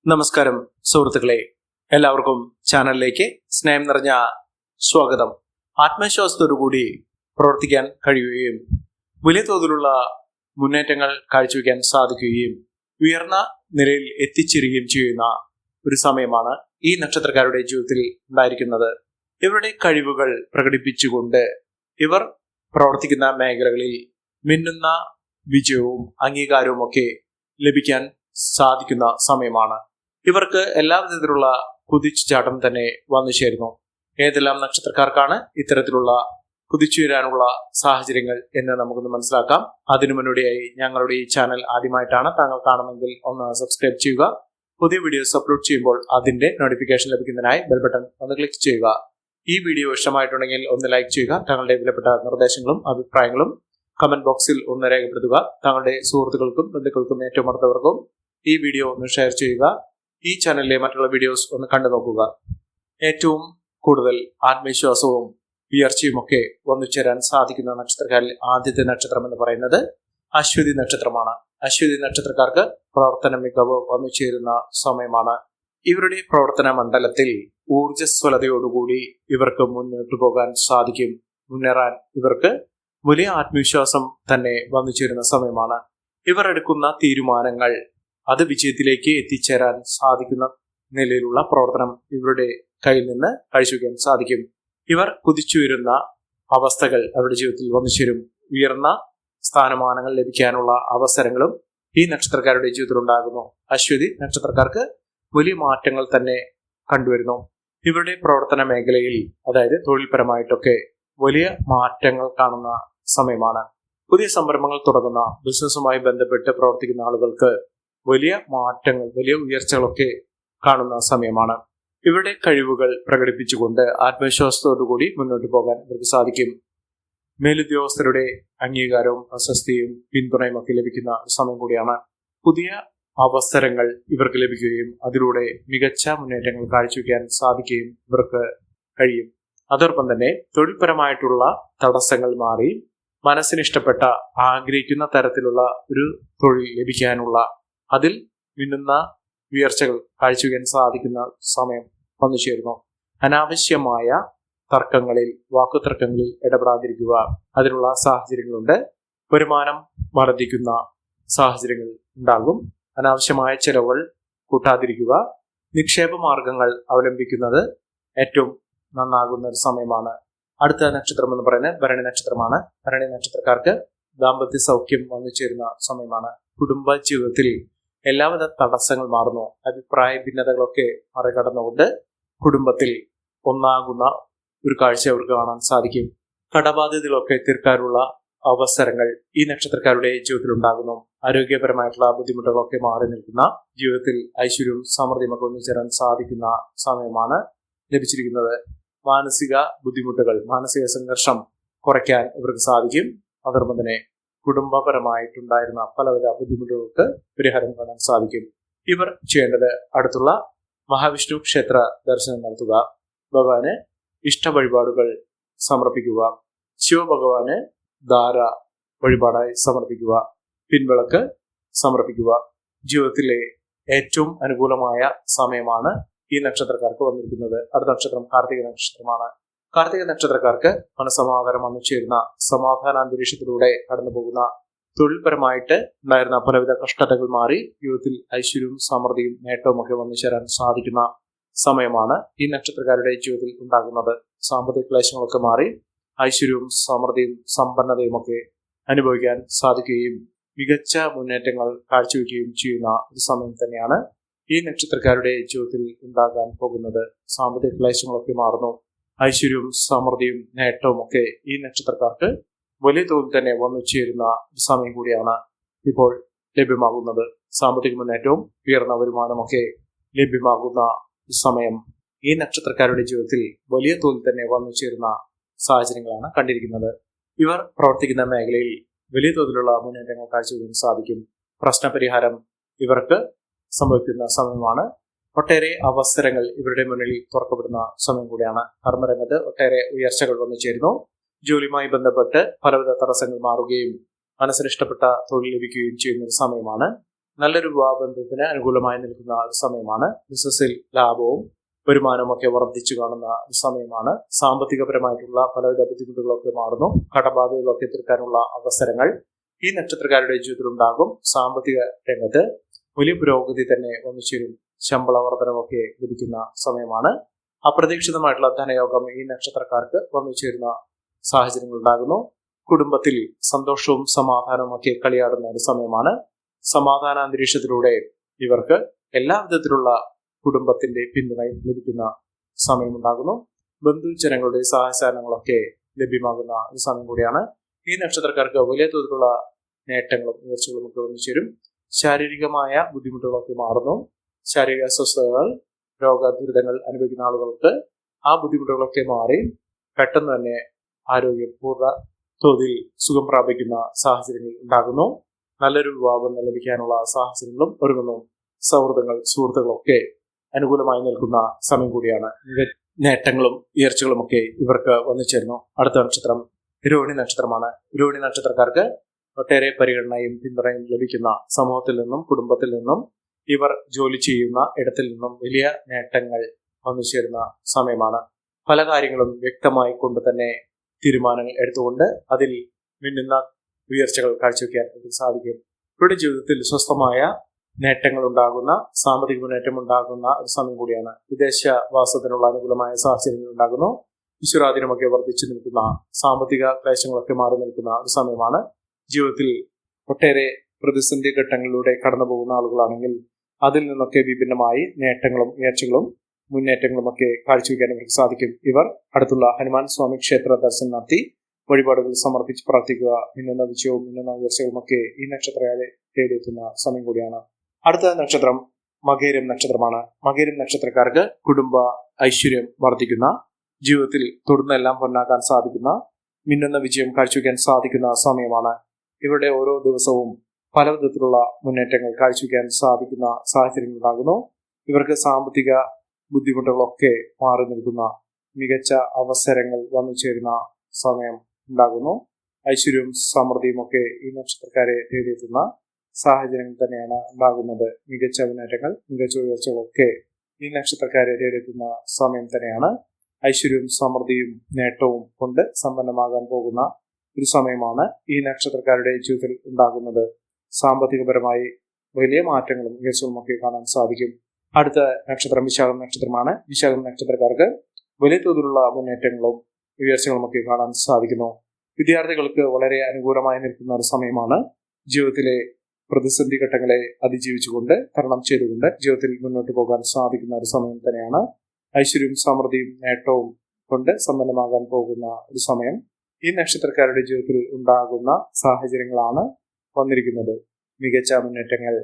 നമസ്കാരം സുഹൃത്തുക്കളെ, എല്ലാവർക്കും ചാനലിലേക്ക് സ്നേഹം നിറഞ്ഞ സ്വാഗതം. ആത്മവിശ്വാസത്തോടുകൂടി പ്രവർത്തിക്കാൻ കഴിയുകയും വലിയ തോതിലുള്ള മുന്നേറ്റങ്ങൾ കാഴ്ചവെക്കാൻ സാധിക്കുകയും ഉയർന്ന നിലയിൽ എത്തിച്ചേരുകയും ചെയ്യുന്ന ഒരു സമയമാണ് ഈ നക്ഷത്രക്കാരുടെ ജീവിതത്തിൽ ഉണ്ടായിരിക്കുന്നത്. ഇവരുടെ കഴിവുകൾ പ്രകടിപ്പിച്ചുകൊണ്ട് ഇവർ പ്രവർത്തിക്കുന്ന മേഖലകളിൽ മിന്നുന്ന വിജയവും അംഗീകാരവും ഒക്കെ ലഭിക്കാൻ സാധിക്കുന്ന സമയമാണ്. ഇവർക്ക് എല്ലാ വിധത്തിലുള്ള കുതിച്ചുചാട്ടം തന്നെ വന്നു ചേരുന്നു. ഏതെല്ലാം നക്ഷത്രക്കാർക്കാണ് ഇത്തരത്തിലുള്ള കുതിച്ചുയരാനുള്ള സാഹചര്യങ്ങൾ എന്ന് നമുക്കൊന്ന് മനസ്സിലാക്കാം. അതിനു മുന്നോടിയായി ഞങ്ങളുടെ ഈ ചാനൽ ആദ്യമായിട്ടാണ് താങ്കൾ കാണുമെങ്കിൽ ഒന്ന് സബ്സ്ക്രൈബ് ചെയ്യുക. പുതിയ വീഡിയോസ് അപ്ലോഡ് ചെയ്യുമ്പോൾ അതിന്റെ നോട്ടിഫിക്കേഷൻ ലഭിക്കുന്നതിനായി ബെൽ ബട്ടൺ ഒന്ന് ക്ലിക്ക് ചെയ്യുക. ഈ വീഡിയോ ഇഷ്ടമായിട്ടുണ്ടെങ്കിൽ ഒന്ന് ലൈക്ക് ചെയ്യുക. താങ്കളുടെ വിലപ്പെട്ട നിർദ്ദേശങ്ങളും അഭിപ്രായങ്ങളും കമന്റ് ബോക്സിൽ ഒന്ന് രേഖപ്പെടുത്തുക. താങ്കളുടെ സുഹൃത്തുക്കൾക്കും ബന്ധുക്കൾക്കും ഏറ്റവും അടുത്തവർക്കും ഈ വീഡിയോ ഒന്ന് ഷെയർ ചെയ്യുക. ഈ ചാനലിലെ മറ്റുള്ള വീഡിയോസ് ഒന്ന് കണ്ടു നോക്കുക. ഏറ്റവും കൂടുതൽ ആത്മവിശ്വാസവും ഉയർച്ചയും ഒക്കെ വന്നു ചേരാൻ സാധിക്കുന്ന നക്ഷത്രക്കാരിൽ ആദ്യത്തെ നക്ഷത്രം എന്ന് പറയുന്നത് അശ്വതി നക്ഷത്രമാണ്. അശ്വതി നക്ഷത്രക്കാർക്ക് പ്രവർത്തന മികവ് വന്നു ചേരുന്ന സമയമാണ്. ഇവരുടെ പ്രവർത്തന മണ്ഡലത്തിൽ ഊർജ്ജസ്വലതയോടുകൂടി ഇവർക്ക് മുന്നോട്ട് പോകാൻ സാധിക്കും. മുന്നേറാൻ ഇവർക്ക് വലിയ ആത്മവിശ്വാസം തന്നെ വന്നു ചേരുന്ന സമയമാണ്. ഇവർ എടുക്കുന്ന തീരുമാനങ്ങൾ അത് വിജയത്തിലേക്ക് എത്തിച്ചേരാൻ സാധിക്കുന്ന നിലയിലുള്ള പ്രവർത്തനം ഇവരുടെ കയ്യിൽ നിന്ന് കാഴ്ചവെക്കാൻ സാധിക്കും. ഇവർ കുതിച്ചുയരുന്ന അവസ്ഥകൾ അവരുടെ ജീവിതത്തിൽ വന്നു ചേരും. ഉയർന്ന സ്ഥാനമാനങ്ങൾ ലഭിക്കാനുള്ള അവസരങ്ങളും ഈ നക്ഷത്രക്കാരുടെ ജീവിതത്തിൽ ഉണ്ടാകുന്നു. അശ്വതി നക്ഷത്രക്കാർക്ക് വലിയ മാറ്റങ്ങൾ തന്നെ കണ്ടുവരുന്നു. ഇവരുടെ പ്രവർത്തന മേഖലയിൽ, അതായത് തൊഴിൽപരമായിട്ടൊക്കെ വലിയ മാറ്റങ്ങൾ കാണുന്ന സമയമാണ്. പുതിയ സംരംഭങ്ങൾ തുടങ്ങുന്ന ബിസിനസ്സുമായി ബന്ധപ്പെട്ട് പ്രവർത്തിക്കുന്ന ആളുകൾക്ക് വലിയ മാറ്റങ്ങൾ, വലിയ ഉയർച്ചകളൊക്കെ കാണുന്ന സമയമാണ്. ഇവരുടെ കഴിവുകൾ പ്രകടിപ്പിച്ചുകൊണ്ട് ആത്മവിശ്വാസത്തോടുകൂടി മുന്നോട്ട് പോകാൻ ഇവർക്ക് സാധിക്കും. മേലുദ്യോഗസ്ഥരുടെ അംഗീകാരവും പ്രശസ്തിയും പിന്തുണയും ഒക്കെ ലഭിക്കുന്ന സമയം കൂടിയാണ്. പുതിയ അവസരങ്ങൾ ഇവർക്ക് ലഭിക്കുകയും അതിലൂടെ മികച്ച മുന്നേറ്റങ്ങൾ കാഴ്ചവെക്കാൻ സാധിക്കുകയും ഇവർക്ക് കഴിയും. അതോടൊപ്പം തന്നെ തൊഴിൽപരമായിട്ടുള്ള തടസ്സങ്ങൾ മാറി മനസ്സിനിഷ്ടപ്പെട്ട ആഗ്രഹിക്കുന്ന തരത്തിലുള്ള ഒരു തൊഴിൽ ലഭിക്കാനുള്ള, അതിൽ മിന്നുന്ന ഉയർച്ചകൾ കാഴ്ചവെക്കാൻ സാധിക്കുന്ന സമയം വന്നു ചേരുന്നു. അനാവശ്യമായ തർക്കങ്ങളിൽ, വാക്കുതർക്കങ്ങളിൽ ഇടപെടാതിരിക്കുക. അതിനുള്ള സാഹചര്യങ്ങളുണ്ട്. വരുമാനം വർദ്ധിക്കുന്ന സാഹചര്യങ്ങൾ ഉണ്ടാകും. അനാവശ്യമായ ചെലവുകൾ കൂട്ടാതിരിക്കുക. നിക്ഷേപ മാർഗങ്ങൾ അവലംബിക്കുന്നത് ഏറ്റവും നന്നാകുന്ന ഒരു സമയമാണ്. അടുത്ത നക്ഷത്രം എന്ന് പറയുന്നത് ഭരണി നക്ഷത്രമാണ്. ഭരണി നക്ഷത്രക്കാർക്ക് ദാമ്പത്യ സൗഖ്യം വന്നു ചേരുന്ന സമയമാണ്. കുടുംബ ജീവിതത്തിൽ എല്ലാവിധ തടസ്സങ്ങൾ മാറുന്നു. അഭിപ്രായ ഭിന്നതകളൊക്കെ മറികടന്നുകൊണ്ട് കുടുംബത്തിൽ ഒന്നാകുന്ന ഒരു കാഴ്ച അവർക്ക് കാണാൻ സാധിക്കും. കടബാധ്യതകളൊക്കെ തീർക്കാനുള്ള അവസരങ്ങൾ ഈ നക്ഷത്രക്കാരുടെ ജീവിതത്തിൽ ഉണ്ടാകുന്നു. ആരോഗ്യപരമായിട്ടുള്ള ബുദ്ധിമുട്ടുകളൊക്കെ മാറി നിൽക്കുന്ന, ജീവിതത്തിൽ ഐശ്വര്യവും സമൃദ്ധിയും ഒക്കെ ഒന്നിച്ചേരാൻ സാധിക്കുന്ന സമയമാണ് ലഭിച്ചിരിക്കുന്നത്. മാനസിക ബുദ്ധിമുട്ടുകൾ, മാനസിക സംഘർഷം കുറയ്ക്കാൻ ഇവർക്ക് സാധിക്കും. അതോടൊപ്പം തന്നെ കുടുംബപരമായിട്ടുണ്ടായിരുന്ന പലവിധ ബുദ്ധിമുട്ടുകൾക്ക് പരിഹാരം കാണാൻ സാധിക്കും. ഇവർ ചെയ്യേണ്ടത് അടുത്തുള്ള മഹാവിഷ്ണു ക്ഷേത്ര ദർശനം നടത്തുക. ഭഗവാന് ഇഷ്ട വഴിപാടുകൾ സമർപ്പിക്കുക. ശിവഭഗവാന് ധാര വഴിപാടായി സമർപ്പിക്കുക. പിൻവിളക്ക് സമർപ്പിക്കുക. ജീവിതത്തിലെ ഏറ്റവും അനുകൂലമായ സമയമാണ് ഈ നക്ഷത്രക്കാർക്ക് വന്നിരിക്കുന്നത്. അടുത്ത നക്ഷത്രം കാർത്തിക നക്ഷത്രമാണ്. കാർത്തിക നക്ഷത്രക്കാർക്ക് മനസ്സമാധാനം വന്നു ചേരുന്ന, സമാധാന അന്തരീക്ഷത്തിലൂടെ കടന്നു പോകുന്ന, തൊഴിൽപരമായിട്ട് ഉണ്ടായിരുന്ന പലവിധ കഷ്ടതകൾ മാറി ജീവിതത്തിൽ ഐശ്വര്യവും സമൃദ്ധിയും നേട്ടവും ഒക്കെ വന്നു ചേരാൻ സാധിക്കുന്ന സമയമാണ് ഈ നക്ഷത്രക്കാരുടെ ജീവിതത്തിൽ ഉണ്ടാകുന്നത്. സാമ്പത്തിക ക്ലേശങ്ങളൊക്കെ മാറി ഐശ്വര്യവും സമൃദ്ധിയും സമ്പന്നതയും ഒക്കെ അനുഭവിക്കാൻ സാധിക്കുകയും മികച്ച മുന്നേറ്റങ്ങൾ കാഴ്ചവെക്കുകയും ചെയ്യുന്ന ഒരു സമയം തന്നെയാണ് ഈ നക്ഷത്രക്കാരുടെ ജീവിതത്തിൽ ഉണ്ടാകാൻ പോകുന്നത്. സാമ്പത്തിക ക്ലേശങ്ങളൊക്കെ മാറുന്നു. ഐശ്വര്യവും സമൃദ്ധിയും നേട്ടവും ഒക്കെ ഈ നക്ഷത്രക്കാർക്ക് വലിയ തോതിൽ തന്നെ വന്നു ചേരുന്ന ഒരു സമയം കൂടിയാണ് ഇപ്പോൾ ലഭ്യമാകുന്നത്. സാമ്പത്തിക മുന്നേറ്റവും ഉയർന്ന വരുമാനമൊക്കെ ലഭ്യമാകുന്ന സമയം ഈ നക്ഷത്രക്കാരുടെ ജീവിതത്തിൽ വലിയ തോതിൽ തന്നെ വന്നു ചേരുന്ന സാഹചര്യങ്ങളാണ് കണ്ടിരിക്കുന്നത്. ഇവർ പ്രവർത്തിക്കുന്ന മേഖലയിൽ വലിയ തോതിലുള്ള മുന്നേറ്റങ്ങൾ കാഴ്ചവെക്കാൻ സാധിക്കും. പ്രശ്നപരിഹാരം ഇവർക്ക് സംഭവിക്കുന്ന സമയമാണ്. ഒട്ടേറെ അവസരങ്ങൾ ഇവരുടെ മുന്നിൽ തുറക്കപ്പെടുന്ന സമയം കൂടിയാണ്. കർമ്മരംഗത്ത് ഒട്ടേറെ ഉയർച്ചകൾ വന്നു ചേരുന്നു. ജോലിയുമായി ബന്ധപ്പെട്ട് പലവിധ തടസ്സങ്ങൾ മാറുകയും മനസ്സിനിഷ്ടപ്പെട്ട തൊഴിൽ ലഭിക്കുകയും ചെയ്യുന്ന ഒരു സമയമാണ്. നല്ലൊരു വിവാഹബന്ധത്തിന് അനുകൂലമായി നിൽക്കുന്ന ഒരു സമയമാണ്. ബിസിനസ്സിൽ ലാഭവും വരുമാനവും ഒക്കെ വർദ്ധിച്ചു കാണുന്ന ഒരു സമയമാണ്. സാമ്പത്തികപരമായിട്ടുള്ള പലവിധ ബുദ്ധിമുട്ടുകളൊക്കെ മാറുന്നു. കടബാധ്യതകളൊക്കെ തീർക്കാനുള്ള അവസരങ്ങൾ ഈ നക്ഷത്രക്കാരുടെ ജീവിതത്തിൽ ഉണ്ടാകും. സാമ്പത്തിക രംഗത്ത് വലിയ പുരോഗതി തന്നെ വന്നു ചേരും. ശമ്പള വർധനമൊക്കെ ലഭിക്കുന്ന സമയമാണ്. അപ്രതീക്ഷിതമായിട്ടുള്ള ധനയോഗം ഈ നക്ഷത്രക്കാർക്ക് വന്നു ചേരുന്ന സാഹചര്യങ്ങൾ ഉണ്ടാകുന്നു. കുടുംബത്തിൽ സന്തോഷവും സമാധാനവും ഒക്കെ കളിയാടുന്ന ഒരു സമയമാണ്. സമാധാന അന്തരീക്ഷത്തിലൂടെ ഇവർക്ക് എല്ലാ വിധത്തിലുള്ള കുടുംബത്തിന്റെ പിന്തുണയും ലഭിക്കുന്ന സമയമുണ്ടാകുന്നു. ബന്ധുജനങ്ങളുടെ സഹായസഹകരണങ്ങളൊക്കെ ലഭ്യമാകുന്ന ഒരു സമയം കൂടിയാണ്. ഈ നക്ഷത്രക്കാർക്ക് വലിയ തോതിലുള്ള നേട്ടങ്ങളും ഉയർച്ചകളും ഒക്കെ വന്നു ചേരും. ശാരീരികമായ ബുദ്ധിമുട്ടുകളൊക്കെ മാറുന്നു. ശാരീരിക അസ്വസ്ഥതകൾ, രോഗദുരിതങ്ങൾ അനുഭവിക്കുന്ന ആളുകൾക്ക് ആ ബുദ്ധിമുട്ടുകളൊക്കെ മാറി പെട്ടെന്ന് തന്നെ ആരോഗ്യം പൂർണ്ണ തോതിൽ സുഖം പ്രാപിക്കുന്ന സാഹചര്യങ്ങൾ ഉണ്ടാകുന്നു. നല്ലൊരു വിവാഹം ലഭിക്കാനുള്ള സാഹചര്യങ്ങളും ഒരുങ്ങുന്നു. സൗഹൃദങ്ങൾ, സുഹൃത്തുക്കളൊക്കെ അനുകൂലമായി നിൽക്കുന്ന സമയം കൂടിയാണ്. നേട്ടങ്ങളും ഉയർച്ചകളും ഒക്കെ ഇവർക്ക് വന്നു ചേരുന്നു. അടുത്ത നക്ഷത്രം രോഹിണി നക്ഷത്രമാണ്. രോഹിണി നക്ഷത്രക്കാർക്ക് ഒട്ടേറെ പരിഗണനയും പിന്തുണയും ലഭിക്കുന്ന സമൂഹത്തിൽ നിന്നും കുടുംബത്തിൽ നിന്നും ഇവർ ജോലി ചെയ്യുന്ന ഇടത്തിൽ നിന്നും വലിയ നേട്ടങ്ങൾ വന്നു ചേരുന്ന സമയമാണ്. പല കാര്യങ്ങളും വ്യക്തമായി കൊണ്ട് തന്നെ തീരുമാനങ്ങൾ എടുത്തുകൊണ്ട് അതിൽ മിന്നുന്ന ഉയർച്ചകൾ കാഴ്ചവെക്കാൻ സാധിക്കും. ഇവരുടെ ജീവിതത്തിൽ സ്വസ്ഥമായ നേട്ടങ്ങൾ ഉണ്ടാകുന്ന, സാമ്പത്തിക മുന്നേറ്റം ഉണ്ടാകുന്ന ഒരു സമയം കൂടിയാണ്. വിദേശവാസത്തിനുള്ള അനുകൂലമായ സാഹചര്യങ്ങൾ ഉണ്ടാകുന്നു. ഈശ്വരാധീനമൊക്കെ വർദ്ധിച്ചു നിൽക്കുന്ന, സാമ്പത്തിക ക്ലേശങ്ങളൊക്കെ മാറി നിൽക്കുന്ന ഒരു സമയമാണ്. ജീവിതത്തിൽ ഒട്ടേറെ പ്രതിസന്ധി ഘട്ടങ്ങളിലൂടെ കടന്നു പോകുന്ന ആളുകളാണെങ്കിൽ അതിൽ നിന്നൊക്കെ വിഭിന്നമായി നേട്ടങ്ങളും ഉയർച്ചകളും മുന്നേറ്റങ്ങളും ഒക്കെ കാഴ്ചവെക്കാൻ ഇവർക്ക് സാധിക്കും. ഇവർ അടുത്തുള്ള ഹനുമാൻ സ്വാമി ക്ഷേത്ര ദർശനം നടത്തി വഴിപാടുകൾ സമർപ്പിച്ച് പ്രാർത്ഥിക്കുക. മിന്നുന്ന വിജയവും മിന്നുന്ന ഉയർച്ചകളും ഒക്കെ ഈ നക്ഷത്രങ്ങളെ തേടിയെത്തുന്ന സമയം കൂടിയാണ്. അടുത്ത നക്ഷത്രം മകേരം നക്ഷത്രമാണ്. മകേരം നക്ഷത്രക്കാർക്ക് കുടുംബ ഐശ്വര്യം വർദ്ധിക്കുന്ന, ജീവിതത്തിൽ തൊടുന്നെല്ലാം പൊന്നാക്കാൻ സാധിക്കുന്ന, മിന്നുന്ന വിജയം കാഴ്ചവെക്കാൻ സാധിക്കുന്ന സമയമാണ്. ഇവരുടെ ഓരോ ദിവസവും പല വിധത്തിലുള്ള മുന്നേറ്റങ്ങൾ കാഴ്ചവെക്കാൻ സാധിക്കുന്ന സാഹചര്യങ്ങൾ ഉണ്ടാകുന്നു. ഇവർക്ക് സാമ്പത്തിക ബുദ്ധിമുട്ടുകളൊക്കെ മാറി നിൽക്കുന്ന മികച്ച അവസരങ്ങൾ വന്നു ചേരുന്ന സമയം ഉണ്ടാകുന്നു. ഐശ്വര്യവും സമൃദ്ധിയും ഒക്കെ ഈ നക്ഷത്രക്കാരെ തേടിയെത്തുന്ന സാഹചര്യങ്ങൾ തന്നെയാണ് ഉണ്ടാകുന്നത്. മികച്ച മുന്നേറ്റങ്ങൾ, മികച്ച ഉയർച്ചകളൊക്കെ ഈ നക്ഷത്രക്കാരെ തേടിയെത്തുന്ന സമയം തന്നെയാണ്. ഐശ്വര്യവും സമൃദ്ധിയും നേട്ടവും കൊണ്ട് സമ്പന്നമാകാൻ പോകുന്ന ഒരു സമയമാണ് ഈ നക്ഷത്രക്കാരുടെ ജീവിതത്തിൽ ഉണ്ടാകുന്നത്. സാമ്പത്തികപരമായി വലിയ മാറ്റങ്ങളും ഉയർച്ചകളും ഒക്കെ കാണാൻ സാധിക്കും. അടുത്ത നക്ഷത്രം വിശാഖം നക്ഷത്രമാണ്. വിശാഖം നക്ഷത്രക്കാർക്ക് വലിയ തോതിലുള്ള മുന്നേറ്റങ്ങളും ഉയർച്ചകളും ഒക്കെ കാണാൻ സാധിക്കുന്നു. വിദ്യാർത്ഥികൾക്ക് വളരെ അനുകൂലമായി നിൽക്കുന്ന ഒരു സമയമാണ്. ജീവിതത്തിലെ പ്രതിസന്ധി ഘട്ടങ്ങളെ അതിജീവിച്ചുകൊണ്ട്, തരണം ചെയ്തുകൊണ്ട് ജീവിതത്തിൽ മുന്നോട്ട് പോകാൻ സാധിക്കുന്ന ഒരു സമയം തന്നെയാണ്. ഐശ്വര്യവും സമൃദ്ധിയും നേട്ടവും കൊണ്ട് സമ്പന്നമാകാൻ പോകുന്ന ഒരു സമയം ഈ നക്ഷത്രക്കാരുടെ ജീവിതത്തിൽ ഉണ്ടാകുന്ന സാഹചര്യങ്ങളാണ് വന്നിരിക്കുന്നത്. മികച്ച മുന്നേറ്റങ്ങൾ,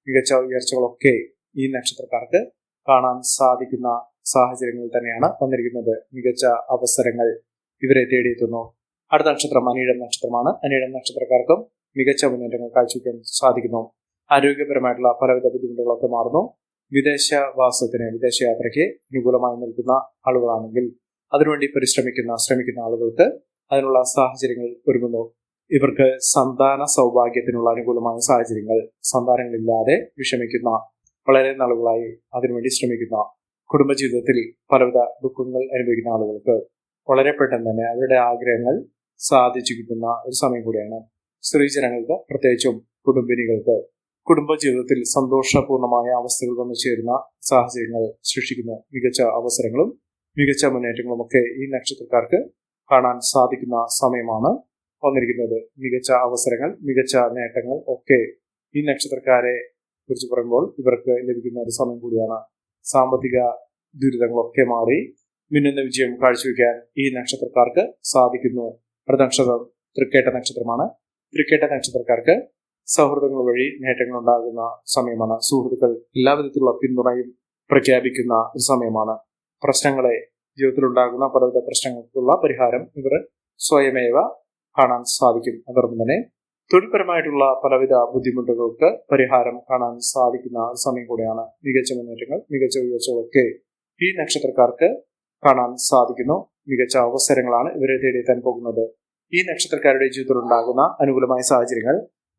മികച്ച ഉയർച്ചകളൊക്കെ ഈ നക്ഷത്രക്കാർക്ക് കാണാൻ സാധിക്കുന്ന സാഹചര്യങ്ങൾ തന്നെയാണ് വന്നിരിക്കുന്നത്. മികച്ച അവസരങ്ങൾ ഇവരെ തേടിയെത്തുന്നു. അടുത്ത നക്ഷത്രം അനിഴം നക്ഷത്രമാണ്. അനിഴം നക്ഷത്രക്കാർക്കും മികച്ച മുന്നേറ്റങ്ങൾ കാഴ്ചവെക്കാൻ സാധിക്കുന്നു. ആരോഗ്യപരമായിട്ടുള്ള പലവിധ ബുദ്ധിമുട്ടുകളൊക്കെ മാറുന്നു. വിദേശവാസത്തിന്, വിദേശയാത്രയ്ക്ക് അനുകൂലമായി നിൽക്കുന്ന ആളുകളാണെങ്കിൽ അതിനുവേണ്ടി ശ്രമിക്കുന്ന ആളുകൾക്ക് അതിനുള്ള സാഹചര്യങ്ങൾ ഒരുങ്ങുന്നു. ഇവർക്ക് സന്താന സൗഭാഗ്യത്തിനുള്ള അനുകൂലമായ സാഹചര്യങ്ങൾ, സന്താനങ്ങളില്ലാതെ വിഷമിക്കുന്ന, വളരെ നാളുകളായി അതിനുവേണ്ടി ശ്രമിക്കുന്ന, കുടുംബജീവിതത്തിൽ പലവിധ ദുഃഖങ്ങൾ അനുഭവിക്കുന്ന ആളുകൾക്ക് വളരെ പെട്ടെന്ന് തന്നെ അവരുടെ ആഗ്രഹങ്ങൾ സാധിച്ചു കിട്ടുന്ന ഒരു സമയം കൂടിയാണ്. സ്ത്രീജനങ്ങൾക്ക്, പ്രത്യേകിച്ചും കുടുംബിനികൾക്ക് കുടുംബജീവിതത്തിൽ സന്തോഷപൂർണമായ അവസ്ഥകൾ വന്നു ചേരുന്ന സാഹചര്യങ്ങൾ സൃഷ്ടിക്കുന്ന മികച്ച അവസരങ്ങളും മികച്ച മുന്നേറ്റങ്ങളും ഒക്കെ ഈ നക്ഷത്രക്കാർക്ക് കാണാൻ സാധിക്കുന്ന സമയമാണ് വന്നിരിക്കുന്നത്. മികച്ച അവസരങ്ങൾ, മികച്ച നേട്ടങ്ങൾ ഒക്കെ ഈ നക്ഷത്രക്കാരെ കുറിച്ച് പറയുമ്പോൾ ഇവർക്ക് ലഭിക്കുന്ന ഒരു സമയം കൂടിയാണ്. സാമ്പത്തിക ദുരിതങ്ങളൊക്കെ മാറി മിന്നുന്ന വിജയം കാഴ്ചവെക്കാൻ ഈ നക്ഷത്രക്കാർക്ക് സാധിക്കുന്നു. അടുത്ത നക്ഷത്രം തൃക്കേട്ട നക്ഷത്രമാണ്. തൃക്കേട്ട നക്ഷത്രക്കാർക്ക് സൗഹൃദങ്ങൾ വഴി നേട്ടങ്ങൾ ഉണ്ടാകുന്ന സമയമാണ്. സുഹൃത്തുക്കൾ എല്ലാവിധത്തിലുള്ള പിന്തുണയും പ്രഖ്യാപിക്കുന്ന ഒരു സമയമാണ്. പ്രശ്നങ്ങളെ, ജീവിതത്തിലുണ്ടാകുന്ന പലവിധ പ്രശ്നങ്ങൾക്കുള്ള പരിഹാരം ഇവർ സ്വയമേവ കാണാൻ സാധിക്കും. അതോടൊപ്പം തന്നെ തൊഴിൽപരമായിട്ടുള്ള പലവിധ ബുദ്ധിമുട്ടുകൾക്ക് പരിഹാരം കാണാൻ സാധിക്കുന്ന സമയം കൂടെയാണ്. മികച്ച മുന്നേറ്റങ്ങൾ, മികച്ച ഉയർച്ചകളൊക്കെ ഈ നക്ഷത്രക്കാർക്ക് കാണാൻ സാധിക്കുന്നു. മികച്ച അവസരങ്ങളാണ് ഇവരെ തേടിയെത്താൻ പോകുന്നത്. ഈ നക്ഷത്രക്കാരുടെ ജീവിതത്തിൽ ഉണ്ടാകുന്ന അനുകൂലമായ സാഹചര്യങ്ങൾ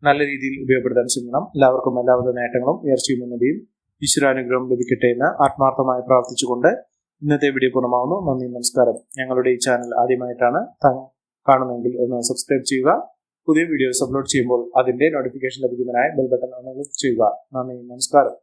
നല്ല രീതിയിൽ ഉപയോഗപ്പെടുത്താൻ ശ്രമിക്കണം. എല്ലാവർക്കും എല്ലാവിധ നേട്ടങ്ങളും ഉയർച്ചയും ഉന്നതിയും ഈശ്വരാനുഗ്രഹം ലഭിക്കട്ടെ എന്ന് ആത്മാർത്ഥമായി പ്രാർത്ഥിച്ചുകൊണ്ട് ഇന്നത്തെ വീഡിയോ പൂർണ്ണമാവുന്നു. നന്ദി, നമസ്കാരം. ഞങ്ങളുടെ ഈ ചാനൽ ആദ്യമായിട്ടാണ് കാണുന്നതെങ്കിൽ ഒന്ന് സബ്സ്ക്രൈബ് ചെയ്യുക. പുതിയ വീഡിയോസ് അപ്ലോഡ് ചെയ്യുമ്പോൾ അതിന്റെ നോട്ടിഫിക്കേഷൻ ലഭിക്കുന്നതിനായി ബെൽ ബട്ടൺ ഒന്ന് ക്ലിക്ക് ചെയ്യുക. നന്ദി, നമസ്കാരം.